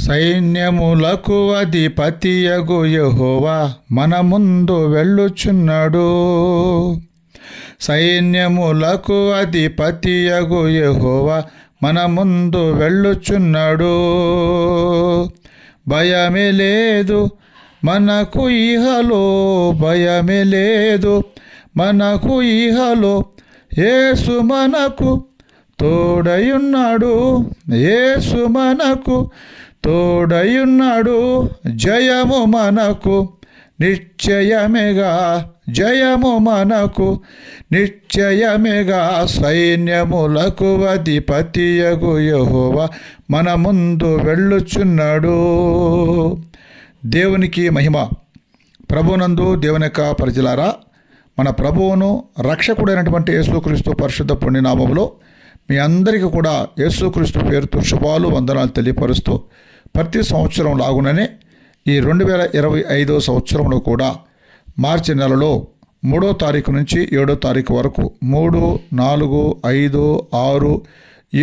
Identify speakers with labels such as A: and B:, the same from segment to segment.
A: సైన్యములకు అధిపతియగు యెహోవా మన ముందు వెళ్ళుచున్నాడు. సైన్యములకు అధిపతియగు యెహోవా మన ముందు వెళ్ళుచున్నాడు. భయమే లేదు మనకు ఇహలో, భయమే లేదు మనకు ఇహలో, యేసు మనకు తోడయున్నాడు, యేసు మనకు తోడయున్నాడు. జయము మనకు నిశ్చయమేగా, జయము మనకు నిశ్చయమేగా. సైన్యములకు అధిపతియగు యెహోవా మన ముందు వెళ్ళుచున్నాడు. దేవునికి మహిమ. ప్రభునందు దేవుని యొక్క ప్రజలారా, మన ప్రభువును రక్షకుడైనటువంటి యేసుక్రీస్తు పరిశుద్ధ పుణ్యనామములో మీ అందరికీ కూడా యేసుక్రీస్తు పేరుతో శుభాలు వందనాలు తెలియపరుస్తూ, ప్రతి సంవత్సరం లాగుననే ఈ 2025 సంవత్సరంలో కూడా మార్చి నెలలో 3వ తారీఖు నుంచి 7వ తారీఖు వరకు 3, 4, 5, 6,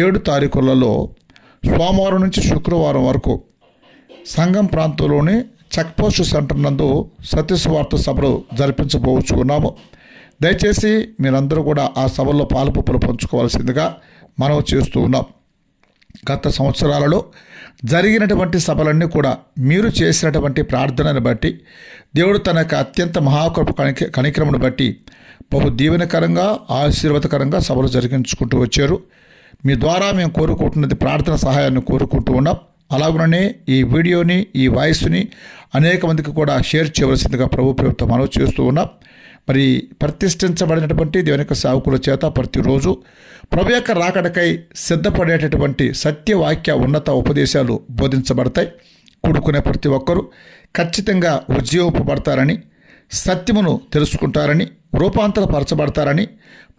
A: 7 తారీఖులలో సోమవారం నుంచి శుక్రవారం వరకు సంఘం ప్రాంతంలోని చెక్పోస్ట్ సెంటర్ నందు సత్యస్వార్థ సభలు జరిపించబోచున్నాము. దయచేసి మీరందరూ కూడా ఆ సభల్లో పాలుపొప్పులు పంచుకోవాల్సిందిగా మనం చేస్తూ ఉన్నాం. గత సంవత్సరాలలో జరిగినటువంటి సభలన్నీ కూడా మీరు చేసినటువంటి ప్రార్థనను బట్టి, దేవుడు తన యొక్క అత్యంత మహాకృప కనికరమును బట్టి బహు దీవెనకరంగా ఆశీర్వాదకరంగా సభలు జరిగించుకుంటూ వచ్చారు. మీ ద్వారా మేము కోరుకుంటున్నది ప్రార్థన సహాయాన్ని కోరుకుంటూ ఉన్నాం. అలాగనే ఈ వీడియోని, ఈ వాయిస్ని అనేక మందికి కూడా షేర్ చేయవలసిందిగా ప్రభు ప్రభుత్వం మనవి చేస్తూ ఉన్నాం. మరి ప్రతిష్ఠించబడినటువంటి దేవుని యొక్క సేవకుల చేత ప్రతిరోజు ప్రభు యొక్క రాకడకై సిద్ధపడేటటువంటి సత్యవాక్య ఉన్నత ఉపదేశాలు బోధించబడతాయి. కూడుకునే ప్రతి ఒక్కరూ ఖచ్చితంగా ఉజ్జీవింపబడతారని, సత్యమును తెలుసుకుంటారని, రూపాంతరపరచబడతారని,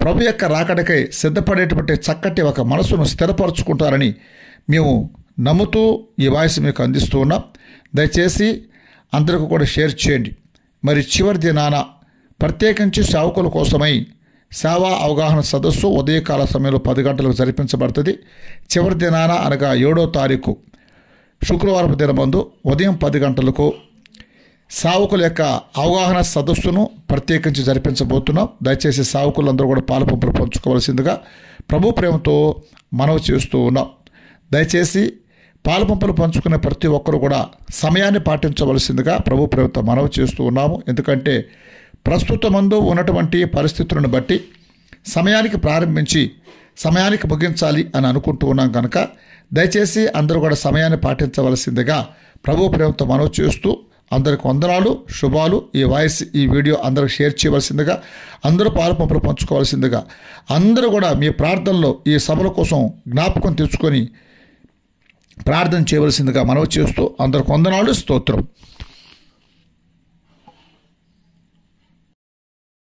A: ప్రభు యొక్క రాకడకై సిద్ధపడేటువంటి చక్కటి ఒక మనసును స్థిరపరచుకుంటారని మేము నమ్ముతూ ఈ వాయిస్ మీకు అందిస్తూ ఉన్నాం. దయచేసి అందరికీ కూడా షేర్ చేయండి. మరి చివరి దినాన ప్రత్యేకించి సేవకుల కోసమై సేవా అవగాహన సదస్సు ఉదయకాల సమయంలో 10 గంటలకు జరిపించబడుతుంది. చివరి దినాన అనగా 7వ తారీఖు శుక్రవారం దినమందు ఉదయం 10 గంటలకు సేవకుల యొక్క అవగాహన సదస్సును ప్రత్యేకించి జరిపించబోతున్నాం. దయచేసి సేవకులందరూ కూడా పాలుపంపులు పంచుకోవాల్సిందిగా ప్రభు ప్రేమతో మనవి చేస్తూ ఉన్నాం. దయచేసి పాలుపంపులు పంచుకునే ప్రతి ఒక్కరు కూడా సమయాన్ని పాటించవలసిందిగా ప్రభు ప్రేమతో మనవి చేస్తూ ఉన్నాము. ఎందుకంటే ప్రస్తుతమందు ఉన్నటువంటి పరిస్థితులను బట్టి సమయానికి ప్రారంభించి సమయానికి ముగించాలి అని అనుకుంటూ ఉన్నాం కనుక దయచేసి అందరూ కూడా సమయాన్ని పాటించవలసిందిగా ప్రభు ప్రేమతో మనవి చేస్తూ, అందరికి వందనాలు, శుభాలు. ఈ వాయిస్, ఈ వీడియో అందరికి షేర్ చేయవలసిందిగా, అందరూ పాలుపంపులు పంచుకోవాల్సిందిగా, అందరూ కూడా మీ ప్రార్థనలో ఈ సభల కోసం జ్ఞాపకం తెచ్చుకొని ప్రార్థన చేయవలసిందిగా మనవి చేస్తూ అందరికి వందనాలు, స్తోత్రం.